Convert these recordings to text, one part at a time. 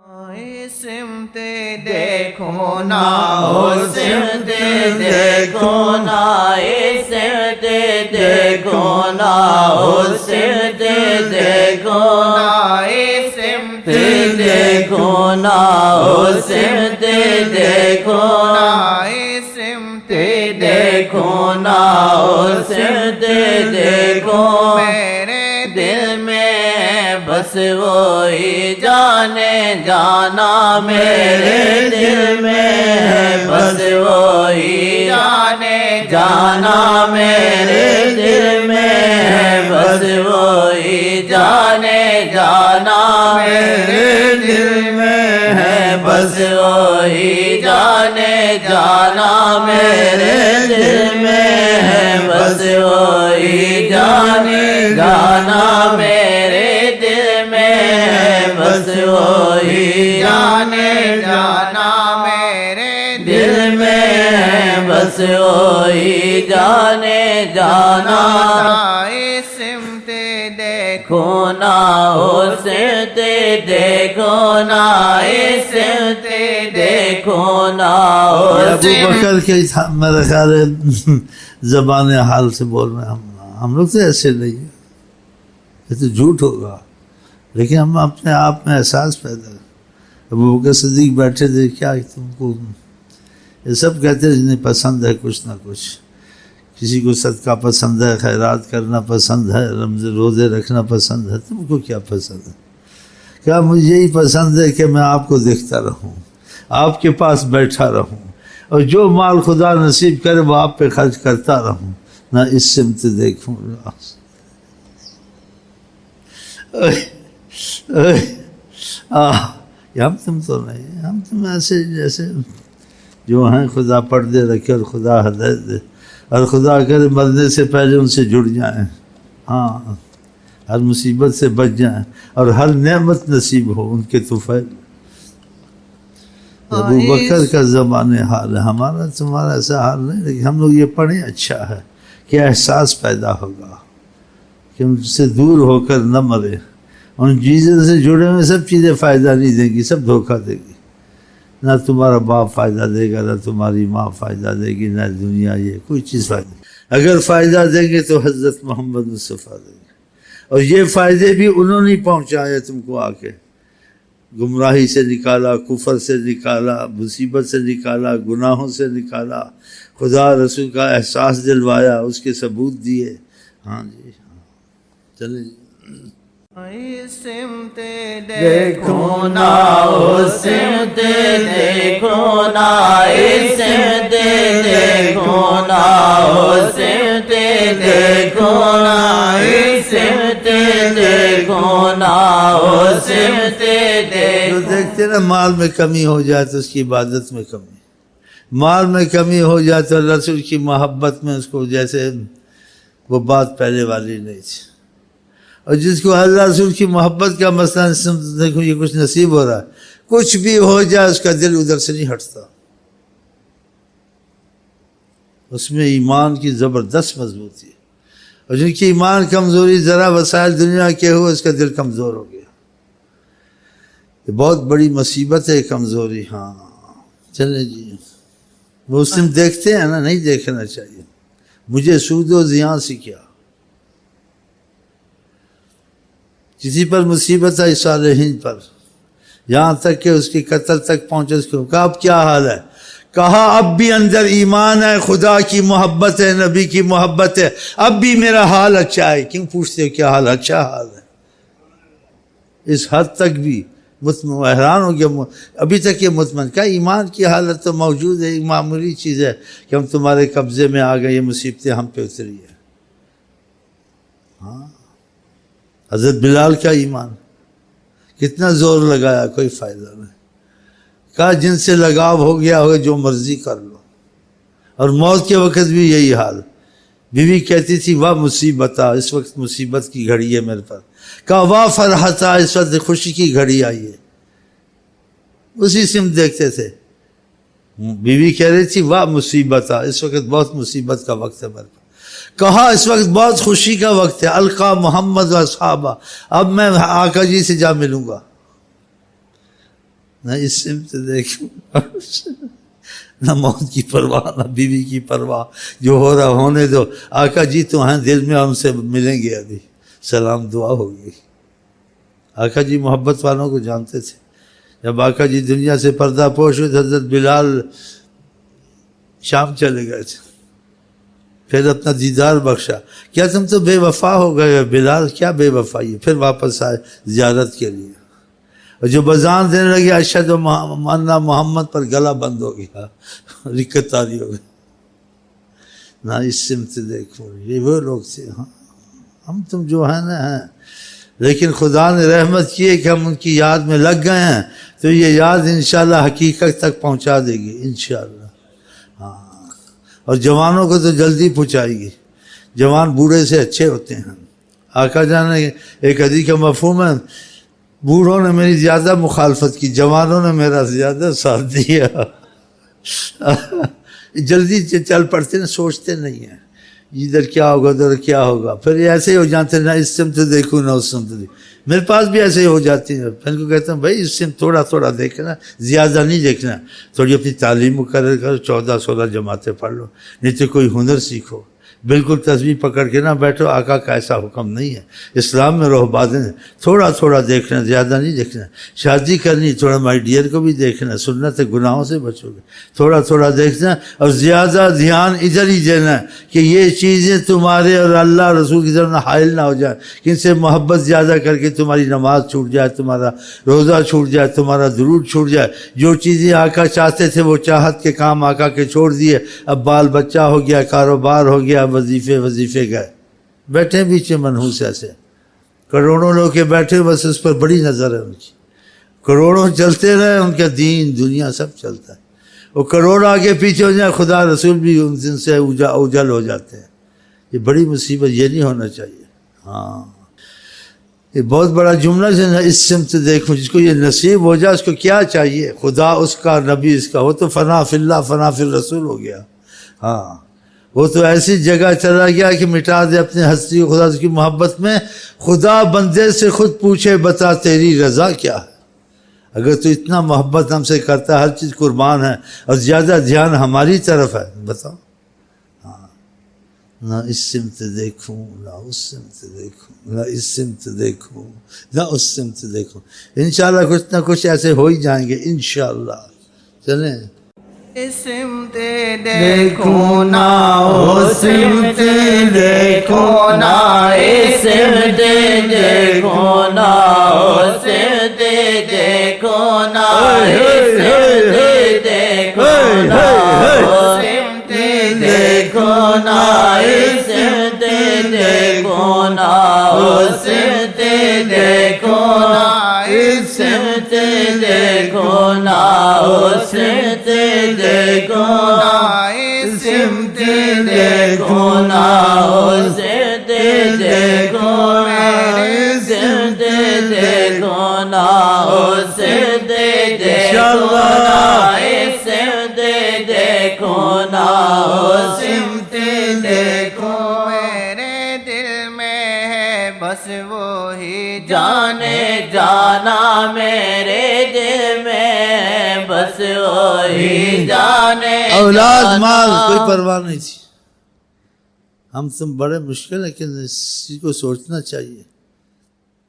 سمت دیکھو نا سمت دیکھو نا سمت دیکھو نا سمت دیکھو نا سمت دیکھو نا سمت دیکھو نا سمت دیکھو نا سمت دیکھو میرے دل میں بس وہی جانے جانا میرے دل میں بس وہی جانے جانا میرے دل میں بس وہی جانے جانا میرے دل میں بس وہی جانے جانا میرے دل میں بس وہی جانے جانا میرے دل میں بس وہی جانے جانا میرے دل میں بس وہی جانے جانا سمت دیکھو نا سمت دیکھو نا سمت دیکھو نا ابو بکر کے میرا خیال ہے زبان حال سے بول رہے ہیں ہم لوگ تو ایسے نہیں ہیں، یہ تو جھوٹ ہوگا، لیکن ہم اپنے آپ میں احساس پیدا کریں۔ ابو بکر صدیق بیٹھے تھے، کیا تم کو یہ سب کہتے ہیں انہیں پسند ہے کچھ نہ کچھ، کسی کو صدقہ پسند ہے، خیرات کرنا پسند ہے، روزے رکھنا پسند ہے، تم کو کیا پسند ہے؟ کیا مجھے یہی پسند ہے کہ میں آپ کو دیکھتا رہوں، آپ کے پاس بیٹھا رہوں، اور جو مال خدا نصیب کرے وہ آپ پہ خرچ کرتا رہوں، نہ اس سمت دیکھوں گا۔ ہم تم تو نہیں، ہم تم ایسے جیسے جو ہیں خدا پردے رکھے اور خدا ہدایت دے، اور خدا کرے مرنے سے پہلے ان سے جڑ جائیں، ہاں ہر مصیبت سے بچ جائیں اور ہر نعمت نصیب ہو ان کے طفیل۔ ابو بکر کا زبان حال ہے، ہمارا تمہارا ایسا حال نہیں، لیکن ہم لوگ یہ پڑھیں اچھا ہے کہ احساس پیدا ہوگا کہ ان سے دور ہو کر نہ مرے، ان چیزوں سے جڑے ہوئے سب چیزیں فائدہ نہیں دیں گی، سب دھوکہ دے گی، نہ تمہارا باپ فائدہ دے گا، نہ تمہاری ماں فائدہ دے گی، نہ دنیا یہ کوئی چیز فائدہ نہیں۔ اگر فائدہ دیں گے تو حضرت محمد مصطفیٰ دیں گے، اور یہ فائدے بھی انہوں نے پہنچائے تم کو آ کے، گمراہی سے نکالا، کفر سے نکالا، مصیبت سے نکالا، گناہوں سے نکالا، خدا رسول کا احساس دلوایا، اس کے ثبوت دیے۔ ہاں جی چلیں جی۔ سمت دیکھو نا سمت دیکھو نا سمت دیکھو نا سمت دیکھو نا سمت دیکھو نا سمت دیکھو۔ دیکھتے نا مال میں کمی ہو جائے تو اس کی عبادت میں کمی، مال میں کمی ہو جائے تو رسول کی محبت میں اس کو جیسے وہ بات پہلے والی نہیں تھی، اور جس کو اللہ رسول کی محبت کا مسئلہ دیکھو یہ کچھ نصیب ہو رہا ہے، کچھ بھی ہو جائے اس کا دل ادھر سے نہیں ہٹتا، اس میں ایمان کی زبردست مضبوطی ہے، اور جن کی ایمان کمزوری ذرا وسائل دنیا کے ہوئے اس کا دل کمزور ہو گیا، یہ بہت بڑی مصیبت ہے کمزوری۔ ہاں چلیں جی، مسلم دیکھتے ہیں نا، نہیں دیکھنا چاہیے، مجھے سود و زیاں سے کیا، کسی پر مصیبت آئی صالحین پر، یہاں تک کہ اس کی قتل تک پہنچے، اس کو کہا اب کیا حال ہے؟ کہا اب بھی اندر ایمان ہے، خدا کی محبت ہے، نبی کی محبت ہے، اب بھی میرا حال اچھا ہے۔ کیوں پوچھتے ہو کیا حال؟ اچھا حال ہے، اس حد تک بھی حیران ہو گیا، ابھی تک یہ مطمئن کا ایمان کی حالت تو موجود ہے، ایک معمولی چیز ہے کہ ہم تمہارے قبضے میں آ گئے، یہ مصیبتیں ہم پہ اتری ہے۔ ہاں حضرت بلال کا ایمان کتنا زور لگایا، کوئی فائدہ نہیں، کہا جن سے لگاؤ ہو گیا ہوگا جو مرضی کر لو، اور موت کے وقت بھی یہی حال، بیوی کہتی تھی واہ مصیبت آ، اس وقت مصیبت کی گھڑی ہے میرے پر، کہا واہ فرحت آ، اس وقت خوشی کی گھڑی آئی ہے، اسی سمت دیکھتے تھے، بیوی کہہ رہی تھی واہ مصیبت آ، اس وقت بہت مصیبت کا وقت ہے میرے پر، کہا اس وقت بہت خوشی کا وقت ہے، القا محمد و اصحابہ، اب میں آقا جی سے جا ملوں گا، نہ اس سمت دیکھو، نہ موت کی پرواہ، نہ بیوی کی پرواہ، جو ہو رہا ہونے دو، آقا جی تو ہیں دل میں، ہم سے ملیں گے ابھی، سلام دعا ہوگی۔ آقا جی محبت والوں کو جانتے تھے، جب آقا جی دنیا سے پردہ پوش ہوئے، حضرت بلال شام چلے گئے تھے، پھر اپنا دیدار بخشا، کیا تم تو بے وفا ہو گئے بلال؟ کیا بے وفائی ہے؟ پھر واپس آئے زیارت کے لیے، اور جو بزان دینے لگے اشہد ان محمد پر گلا بند ہو گیا، رکت تاری ہو گئی۔ نہ اس سمت دیکھو، یہ وہ لوگ تھے، ہاں ہم تم جو ہیں نا ہیں، لیکن خدا نے رحمت کی ہے کہ ہم ان کی یاد میں لگ گئے ہیں، تو یہ یاد انشاءاللہ حقیقت تک پہنچا دے گی انشاءاللہ، ہاں۔ اور جوانوں کو تو جلدی پہنچائے گی، جوان بوڑھے سے اچھے ہوتے ہیں۔ آقا جان نے ایک حدیث کا مفہوم ہے، بوڑھوں نے میری زیادہ مخالفت کی، جوانوں نے میرا زیادہ ساتھ دیا۔ جلدی چل پڑتے ہیں، سوچتے نہیں ہیں ادھر کیا ہوگا ادھر کیا ہوگا، پھر ایسے ہی ہو جاتے ہیں، نہ اس سمت دیکھوں نہ اس سمت دیکھوں۔ میرے پاس بھی ایسے ہی ہو جاتی ہیں، پھر ان کو کہتا ہوں بھائی اس سمت تھوڑا تھوڑا دیکھنا، زیادہ نہیں دیکھنا، تھوڑی اپنی تعلیم مقرر کرو، 14-16 جماعتیں پڑھ لو، نہیں تو کوئی ہنر سیکھو، بالکل تسبیح پکڑ کے نہ بیٹھو، آقا کا ایسا حکم نہیں ہے، اسلام میں رہبانیں تھوڑا تھوڑا دیکھنا، زیادہ نہیں دیکھنا۔ شادی کرنی تھوڑا مائی ڈیئر کو بھی دیکھنا، سنت گناہوں سے بچو گے، تھوڑا تھوڑا دیکھنا، اور زیادہ دھیان ادھر ہی دینا کہ یہ چیزیں تمہارے اور اللہ رسول کی طرف حائل نہ ہو جائیں، کہ ان سے محبت زیادہ کر کے تمہاری نماز چھوٹ جائے، تمہارا روزہ چھوٹ جائے، تمہارا درود چھوٹ جائے۔ جو چیزیں آقا چاہتے تھے وہ چاہت کے کام آقا کے چھوڑ دیے، اب بال بچہ ہو گیا، کاروبار ہو گیا، وظیفے گئے، بیٹھے بیچے منحوس ایسے، کروڑوں لوگ کے بیٹھے، بس اس پر بڑی نظر ہے ان کی، کروڑوں چلتے رہے، ان کا دین دنیا سب چلتا ہے، وہ کروڑ آگے پیچھے ہو جائے، خدا رسول بھی ان دن سے اوجل ہو جاتے ہیں۔ یہ بڑی مصیبت، یہ نہیں ہونا چاہیے۔ ہاں یہ بہت بڑا جملہ ہے، اس سمت دیکھو، جس کو یہ نصیب ہو جائے اس کو کیا چاہیے؟ خدا اس کا، نبی اس کا، وہ تو فنا فی اللہ فنا فی الرسول ہو گیا۔ ہاں وہ تو ایسی جگہ چلا گیا کہ مٹا دے اپنی ہستی خدا کی محبت میں۔ خدا بندے سے خود پوچھے بتا تیری رضا کیا ہے؟ اگر تو اتنا محبت ہم سے کرتا ہے، ہر چیز قربان ہے، اور زیادہ دھیان ہماری طرف ہے، بتاؤ۔ ہاں نہ اس سمت دیکھوں نہ اس سمت دیکھوں، نہ اس سمت دیکھوں نہ اس سمت دیکھوں، انشاءاللہ کچھ نہ کچھ ایسے ہو ہی جائیں گے انشاءاللہ۔ چلیں سمت دیکھو نہ سمت دیکھو نہ سمت دیکھو نہ سمت دیکھو نہ سمت دیکھو نہ سمت دیکھو نہ سمت دیکھو نہ سمت دیکھو نہ سمت دیکھو نہ سمت دیکھو نہ سمت دیکھو نہ سمت دیکھو سمت دیکھو نہ سمت دیکھو سمت دیکھو نہ سمت دیکھو، میرے دل میں ہے بس وہی جانے جانا، میرے دل میں بس وہی جانے اولاد مال کوئی پرواہ نہیں تھی، ہم تم بڑے مشکل ہے، لیکن اس چیز کو سوچنا چاہیے۔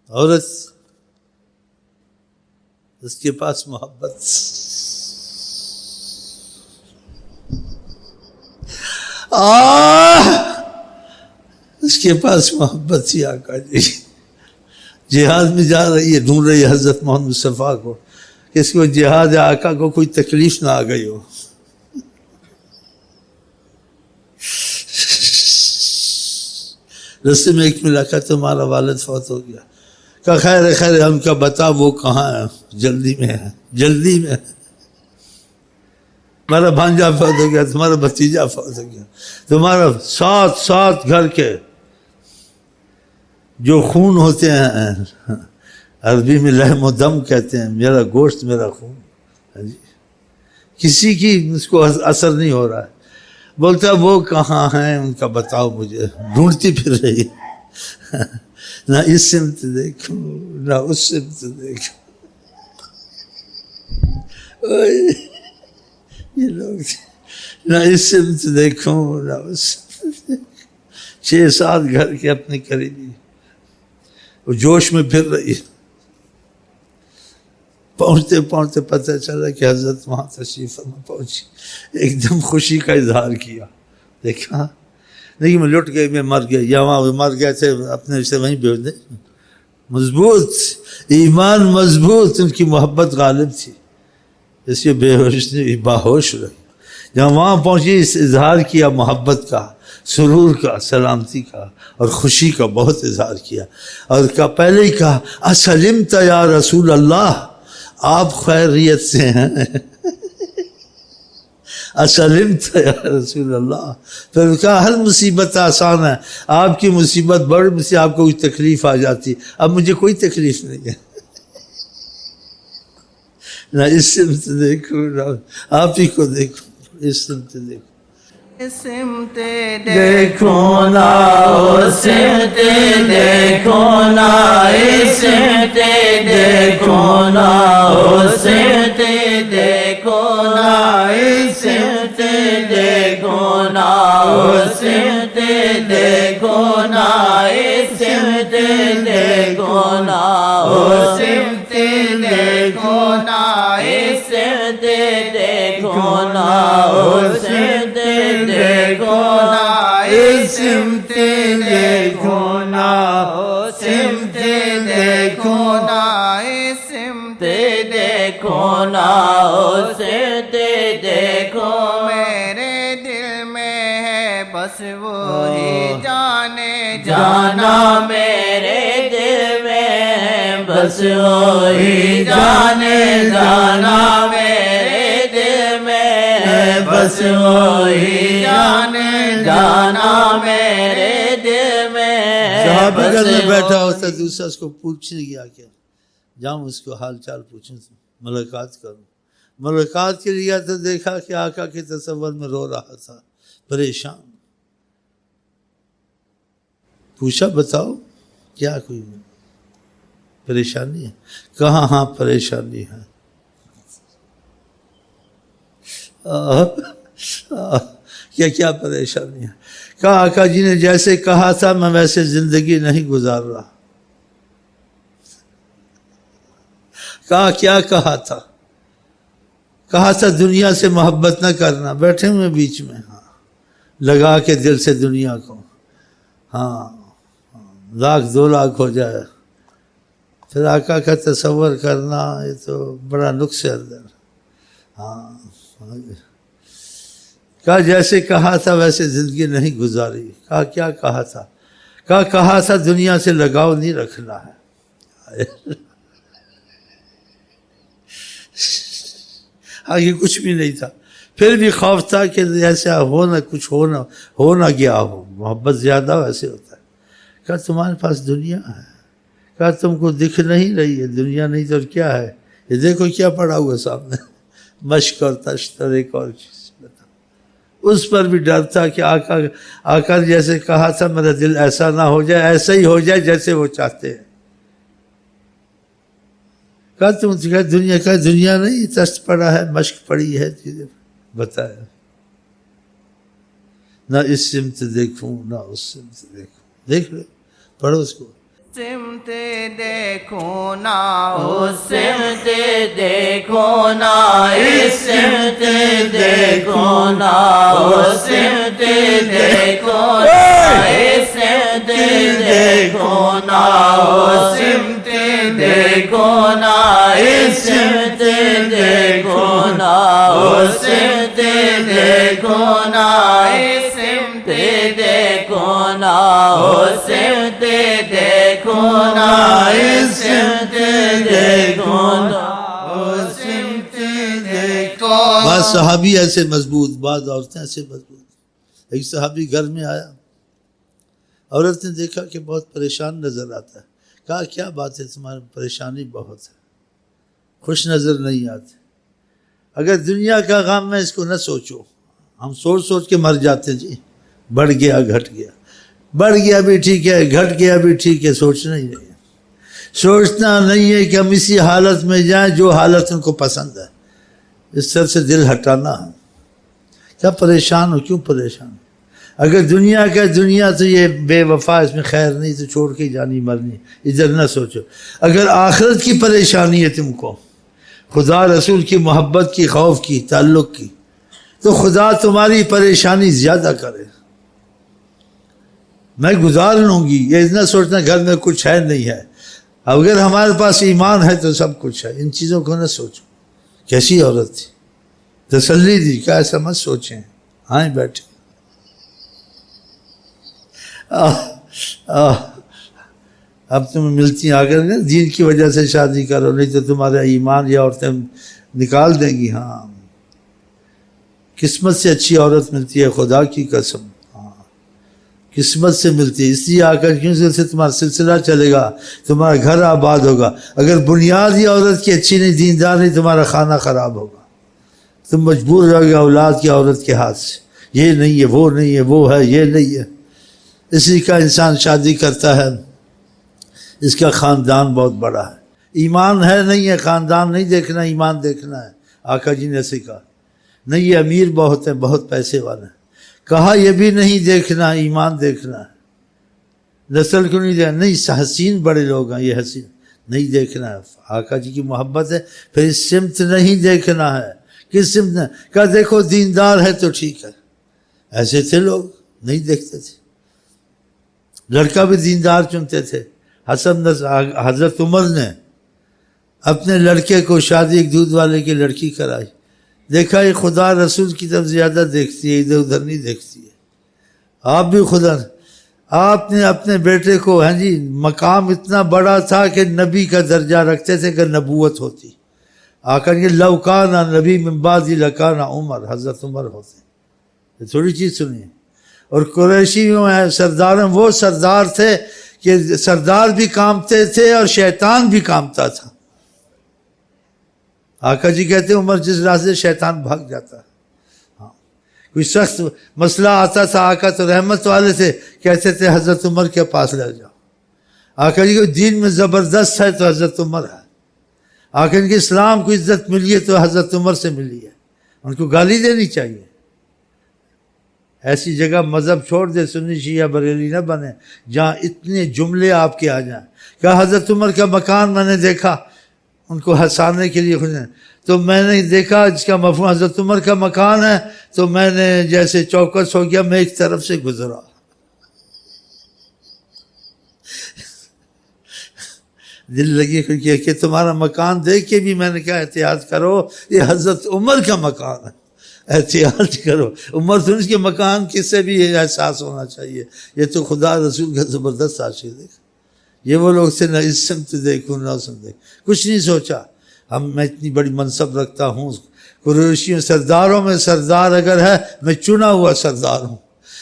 عورت اس کے پاس محبت، اس کے پاس محبت تھی آقا جی، جہاد میں جا رہی ہے، ڈھونڈ رہی ہے حضرت محمد مصطفیٰ کو، کہ اس کو جہاد آقا کو کوئی تکلیف نہ آ گئی ہو۔ رستے میں ایک ملا کہا تمہارا والد فوت ہو گیا، کہا خیر ہے خیر ہے، ہم کا بتا وہ کہاں ہے؟ جلدی میں ہے، جلدی میں ہے، تمہارا بھانجا فوت ہو گیا، تمہارا بھتیجا فوت ہو گیا، تمہارا 7 گھر کے جو خون ہوتے ہیں، عربی میں لحم و دم کہتے ہیں، میرا گوشت میرا خون، کسی کی اس کو اثر نہیں ہو رہا ہے، بولتا وہ کہاں ہیں ان کا بتاؤ مجھے، ڈھونڈتی پھر رہی، نہ اس سمت دیکھو نہ اس سمت دیکھو۔ یہ لوگ نہ اس سمت دیکھو نہ اس سمت دیکھو. 6-7 گھر کے اپنے قریبی وہ جوش میں پھر رہی ہے. پہنچتے پہنچتے پتہ چلا کہ حضرت وہاں تشریف فرما پہنچی. ایک دم خوشی کا اظہار کیا. دیکھا نہیں میں لٹ گئی، میں مر گیا، یا وہاں مر گئے تھے اپنے سے وہیں بھیج دیں. مضبوط ایمان، مضبوط ان کی محبت غالب تھی، اس کے بے ہوش نے باہوش رہی. جہاں وہاں پہنچی اس اظہار کیا محبت کا، سرور کا، سلامتی کا اور خوشی کا بہت اظہار کیا. اور پہلے ہی کہا اسلمت یا رسول اللہ، آپ خیریت سے ہیں. اسلمت یا رسول اللہ. پھر کہا ہر مصیبت آسان ہے، آپ کی مصیبت بڑی مصیبت، آپ کو کوئی تکلیف آ جاتی، اب مجھے کوئی تکلیف نہیں ہے. نہ اس سمت دیکھو نہ آپ ہی کو دیکھو، اس سمت دیکھو. سمت دیکھو نا سمت دیکھو نا سمت دیکھو نا سمت دیکھو نا سمت دیکھو نا سمت دیکھو نا سمت دیکھو نا سمت دیکھو نا سمت دیکھو نا سمت دیکھو نا سمت دیکھو نا سمت دیکھو نا سمت دیکھو نا سمت دیکھو. میرے دل میں ہے بس وہی جانے جانا، میرے دل میں ہے بس وہی جانے جانا، میرے دل میں ہے بس وہی جانے جانا، میرے دل میں ہے صحابی بس گھر میں بیٹھا ہوتا دوسرا اس کو پوچھنے گیا کہ جاؤں اس کو حال چال پوچھوں، ملاقات کروں. ملاقات کے لیے تو دیکھا کہ آقا کے تصور میں رو رہا تھا، پریشان. پوچھا بتاؤ کیا کوئی پریشانی ہے؟ کہاں ہاں پریشانی ہے. کیا پریشانی ہے؟ کہا آقا جی نے جیسے کہا تھا میں ویسے زندگی نہیں گزار رہا. کہا کیا کہا تھا؟ کہا تھا دنیا سے محبت نہ کرنا. بیٹھے ہوئے بیچ میں، ہاں لگا کے دل سے دنیا کو، ہاں 1,00,000 2,00,000 ہو جائے پھر آقا کا تصور کرنا، یہ تو بڑا نقص ہے اندر. ہاں کہا جیسے کہا تھا ویسے زندگی نہیں گزاری. کہا کیا کہا تھا؟ کہا تھا دنیا سے لگاؤ نہیں رکھنا ہے. آگے کچھ بھی نہیں تھا، پھر بھی خوف تھا کہ جیسے کچھ ہو نہ گیا ہو. محبت زیادہ ویسے ہوتا ہے. کہا تمہارے پاس دنیا ہے. کہا تم کو دکھ نہیں رہی ہے دنیا؟ نہیں تو کیا ہے؟ یہ دیکھو کیا پڑا ہوا سامنے، مشق اور تشت اور ایک اور چیز. اس پر بھی ڈر تھا کہ آقا نے جیسے کہا تھا میرا دل ایسا نہ ہو جائے، ایسا ہی ہو جائے جیسے وہ چاہتے ہیں. کہا تم دنیا کا دنیا نہیں، تشت پڑا ہے، مشق پڑی ہے، چیزیں بتایا. نہ اس سمت دیکھوں نہ اس سمت دیکھوں. دیکھ لو، پڑھو اس کو. سمت دیکھو نا سمت دیکھو نا سمت دیکھو نا سمت دیکھو نا سمت دیکھو نا سمت دیکھو نا سمت دیکھو نا سمت دیکھو نا سمت دیکھو نا سمت دیکھو نا سمت دیکھو نا سمت دیکھو. بعض صحابی ایسے مضبوط، بعض عورتیں ایسے مضبوط. ایک صحابی گھر میں آیا، عورت نے دیکھا کہ بہت پریشان نظر آتا ہے. کہا کیا بات ہے تمہاری پریشانی بہت ہے، خوش نظر نہیں آتے. اگر دنیا کا غم ہے اس کو نہ سوچو. ہم سوچ کے مر جاتے جی. بڑھ گیا گھٹ گیا، بڑھ گیا بھی ٹھیک ہے، گھٹ گیا بھی ٹھیک ہے، سوچنا ہی نہیں ہے. سوچنا نہیں ہے کہ ہم اسی حالت میں جائیں جو حالت ان کو پسند ہے. اس طرح سے دل ہٹانا ہے. کیا پریشان ہو, کیوں پریشان ہو؟ اگر دنیا کا دنیا تو یہ بے وفا, اس میں خیر نہیں, تو چھوڑ کے جانی مرنی, ادھر نہ سوچو. اگر آخرت کی پریشانی ہے تم کو, خدا رسول کی محبت کی, خوف کی, تعلق کی, تو خدا تمہاری پریشانی زیادہ کرے. میں گزار لوں گی, یہ اتنا سوچنا گھر میں کچھ ہے نہیں ہے. اگر ہمارے پاس ایمان ہے تو سب کچھ ہے. ان چیزوں کو نہ سوچو. کیسی عورت تھی, تسلی دی, کیا ایسا مت سوچیں. آئیں بیٹھے. اب تمہیں ملتی ہیں آگر نا, دین کی وجہ سے شادی کرو, نہیں تو تمہارا ایمان یا عورتیں نکال دیں گی. ہاں, قسمت سے اچھی عورت ملتی ہے, خدا کی قسم. قسمت سے ملتی ہے, اس لیے آ کر کیوں سے تمہارا سلسلہ چلے گا, تمہارا گھر آباد ہوگا. اگر بنیاد ہی عورت کی اچھی نہیں, دیندار نہیں, تمہارا کھانا خراب ہوگا. تم مجبور رہو گے اولاد کی عورت کے ہاتھ سے, یہ نہیں ہے, وہ نہیں ہے, وہ ہے, یہ نہیں ہے. اسی کا انسان شادی کرتا ہے, اس کا خاندان بہت بڑا ہے. ایمان ہے نہیں ہے, خاندان نہیں دیکھنا, ایمان دیکھنا ہے. آقا جی نے سکھا نہیں, یہ امیر بہت ہیں, بہت پیسے والے ہیں. کہا یہ بھی نہیں دیکھنا, ایمان دیکھنا ہے. نسل کو نہیں دیکھنا, نہیں حسین بڑے لوگ ہیں, یہ حسین نہیں دیکھنا ہے. آقا جی کی محبت ہے, پھر اس سمت نہیں دیکھنا ہے. کس سمت نے کہا دیکھو دیندار ہے تو ٹھیک ہے. ایسے تھے لوگ, نہیں دیکھتے تھے. لڑکا بھی دیندار چنتے تھے. حضرت عمر نے اپنے لڑکے کو شادی ایک دودھ والے کی لڑکی کرائی. دیکھا یہ خدا رسول کی طرف زیادہ دیکھتی ہے, ادھر ادھر نہیں دیکھتی ہے. آپ بھی خدا, آپ نے اپنے بیٹے کو, ہاں جی, مقام اتنا بڑا تھا کہ نبی کا درجہ رکھتے تھے کہ نبوت ہوتی. آقا کہ لو کان نبی من بعدی لکان عمر, حضرت عمر ہوتے. یہ تھوڑی چیز سنیے. اور قریشی میں سردار, وہ سردار تھے کہ سردار بھی کامتے تھے اور شیطان بھی کامتا تھا. آقا جی کہتے ہیں عمر جس راستے شیطان بھاگ جاتا ہے. ہاں, کوئی سخت مسئلہ آتا تھا, آقا تو رحمت والے تھے, کہتے تھے حضرت عمر کے پاس لے جاؤ. آقا جی کو دین میں زبردست ہے تو حضرت عمر ہے. آقا ان کے اسلام کو عزت ملی ہے تو حضرت عمر سے ملی ہے. ان کو گالی دینی چاہیے. ایسی جگہ مذہب چھوڑ دے, سنی شیعہ بریلی نہ بنے جہاں اتنے جملے آپ کے آ جائیں. کہا حضرت عمر کا مکان میں نے دیکھا, ان کو ہنسانے کے لیے خوش, تو میں نے دیکھا جس کا مفہوم حضرت عمر کا مکان ہے, تو میں نے جیسے چوکس ہو گیا, میں ایک طرف سے گزرا. دل لگی کہ تمہارا مکان دیکھ کے بھی میں نے کہا احتیاط کرو, یہ حضرت عمر کا مکان ہے, احتیاط کرو. عمر تو اس کے مکان کس سے بھی یہ احساس ہونا چاہیے. یہ تو خدا رسول کا زبردست عاشق دیکھا. یہ وہ لوگ تھے, نہ اس سمت دیکھوں نہ اس سمت دیکھ, کچھ نہیں سوچا. میں اتنی بڑی منصب رکھتا ہوں, قریشیوں سرداروں میں سردار اگر ہے, میں چنا ہوا سردار ہوں.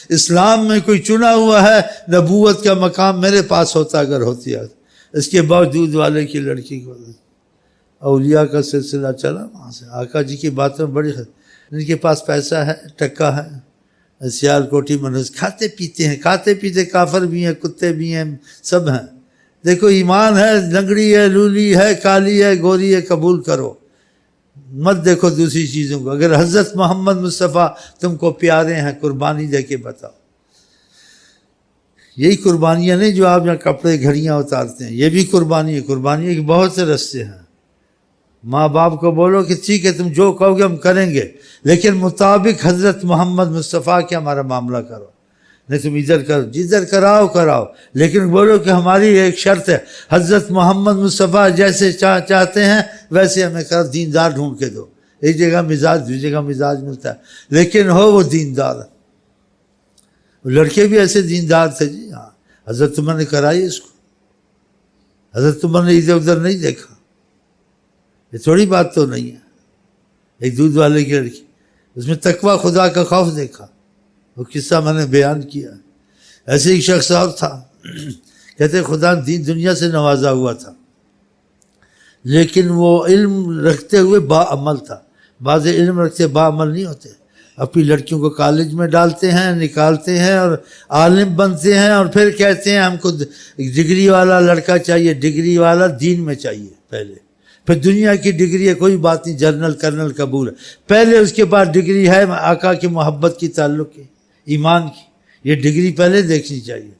اسلام میں کوئی چنا ہوا ہے, نبوت کا مقام میرے پاس ہوتا اگر ہوتی ہے. اس کے باوجود والے کی لڑکی کو اولیاء کا سلسلہ چلا وہاں سے. آقا جی کی باتوں میں بڑی ان کے پاس پیسہ ہے, ٹکا ہے, سیال کوٹھی منوس, کھاتے پیتے ہیں, کھاتے پیتے کافر بھی ہیں, کتے بھی ہیں, سب ہیں. دیکھو ایمان ہے, لنگڑی ہے, لولی ہے, کالی ہے, گوری ہے, قبول کرو, مت دیکھو دوسری چیزوں کو. اگر حضرت محمد مصطفیٰ تم کو پیارے ہیں, قربانی دے کے بتاؤ. یہی قربانیاں نہیں جو آپ یہاں کپڑے گھڑیاں اتارتے ہیں, یہ بھی قربانی ہے. قربانی کے بہت سے رستے ہیں. ماں باپ کو بولو کہ ٹھیک ہے تم جو کہو گے ہم کریں گے, لیکن مطابق حضرت محمد مصطفیٰ کے ہمارا معاملہ کرو. نہیں تم ادھر کرو, جدھر کراؤ, لیکن بولو کہ ہماری ایک شرط ہے, حضرت محمد مصطفیٰ جیسے چاہتے ہیں ویسے ہمیں کرو, دیندار ڈھونڈ کے دو. ایک جگہ مزاج, دوسری جگہ مزاج ملتا ہے, لیکن ہو وہ دیندار. لڑکے بھی ایسے دیندار تھے جی. ہاں, حضرت عمر نے کرائی اس کو. حضرت عمر نے ادھر ادھر نہیں دیکھا. یہ تھوڑی بات تو نہیں ہے. ایک دودھ والے کی لڑکی, اس میں تقویٰ خدا کا خوف دیکھا. وہ قصہ میں نے بیان کیا. ایسے ایک شخص اور تھا, کہتے خدا دین دنیا سے نوازا ہوا تھا, لیکن وہ علم رکھتے ہوئے با عمل تھا. بعض علم رکھتے با عمل نہیں ہوتے. اپنی لڑکیوں کو کالج میں ڈالتے ہیں, نکالتے ہیں اور عالم بنتے ہیں, اور پھر کہتے ہیں ہم کو ڈگری والا لڑکا چاہیے, ڈگری والا دین میں چاہیے پہلے, پھر دنیا کی ڈگری ہے کوئی بات نہیں، جنرل کرنل قبول ہے، پہلے اس کے بعد ڈگری ہے آقا کی محبت کی تعلق کی، ایمان کی، یہ ڈگری پہلے دیکھنی چاہیے۔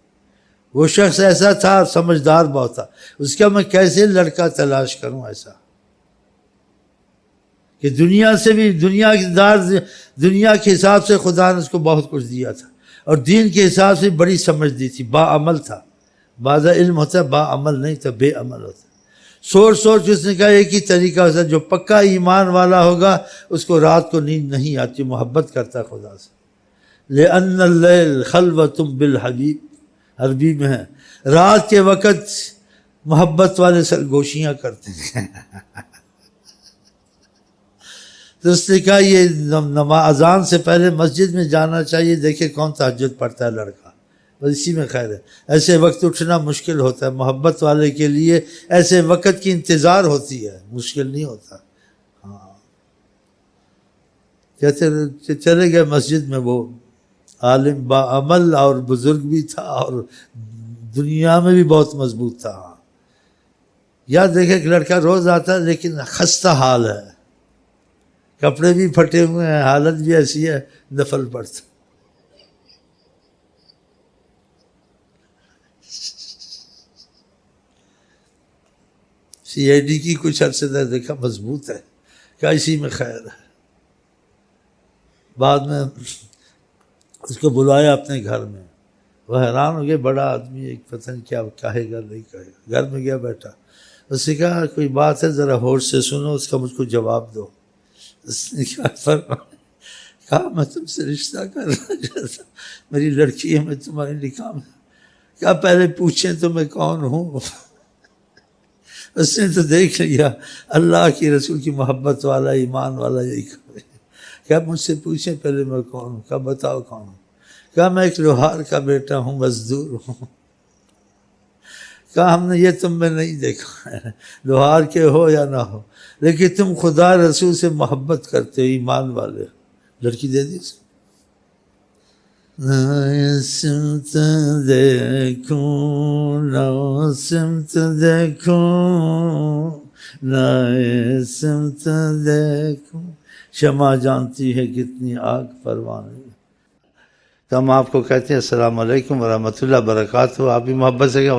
وہ شخص ایسا تھا، سمجھدار بہت تھا، اس کا میں کیسے لڑکا تلاش کروں ایسا کہ دنیا سے بھی دنیا کے حساب سے خدا نے اس کو بہت کچھ دیا تھا، اور دین کے حساب سے بڑی سمجھ دی تھی، با عمل تھا، بعض علم ہوتا ہے با عمل نہیں تھا، بے عمل ہوتا ہے۔ سوچ اس نے کہا ایک ہی طریقہ ہوتا ہے، جو پکا ایمان والا ہوگا اس کو رات کو نیند نہیں آتی، محبت کرتا ہے خدا سے۔ لِأَنَّ اللَّيْلَ خَلْوَةٌ بِالْحَبِيبِ، عربی میں ہے رات کے وقت محبت والے سرگوشیاں کرتے ہیں۔ تو اس نے کہا یہ نماز اذان سے پہلے مسجد میں جانا چاہیے، دیکھیں کون تہجد پڑھتا ہے لڑکا، بس اسی میں خیر ہے۔ ایسے وقت اٹھنا مشکل ہوتا ہے، محبت والے کے لیے ایسے وقت کی انتظار ہوتی ہے، مشکل نہیں ہوتا۔ ہاں کہتے چلے گئے مسجد میں، وہ عالم با عمل اور بزرگ بھی تھا اور دنیا میں بھی بہت مضبوط تھا۔ یا دیکھیں ایک لڑکا روز آتا ہے لیکن خستہ حال ہے، کپڑے بھی پھٹے ہوئے ہیں، حالت بھی ایسی ہے، نفل پڑھتا۔ سی آئی ڈی کی کچھ عرصے تک دیکھا مضبوط ہے، کیا اسی میں خیر ہے۔ بعد میں اس کو بلایا اپنے گھر میں، وہ حیران ہو گیا، بڑا آدمی ایک پتہ نہیں کیا کہے گا نہیں کہے گا۔ گھر میں گیا بیٹھا، اس نے کہا کوئی بات ہے ذرا ہوش سے سنو، اس کا مجھ کو جواب دو۔ اس نے کہا میں تم سے رشتہ کر رہا چاہتا، میری لڑکی ہے، میں تمہارے نکاح میں، کہا پہلے پوچھیں تو میں کون ہوں۔ اس نے تو دیکھ لیا اللہ کی رسول کی محبت والا ایمان والا یہی کرے۔ کہا مجھ سے پوچھیں پہلے میں کون ہوں، کہا بتاؤ کون ہوں۔ کہا میں ایک لوہار کا بیٹا ہوں، مزدور ہوں۔ کہا ہم نے یہ تم میں نہیں دیکھا ہے، لوہار کے ہو یا نہ ہو، لیکن تم خدا رسول سے محبت کرتے ہو، ایمان والے ہو۔ لڑکی دے دی اس کو۔ نہ سمت دیکھوں نہ سمت دیکھوں نہ سمت دیکھوں، شمع جانتی ہے کتنی آگ پروانے۔ تو ہم آپ کو کہتے ہیں السلام علیکم ورحمۃ اللہ وبرکاتہ، آپ بھی محبت سے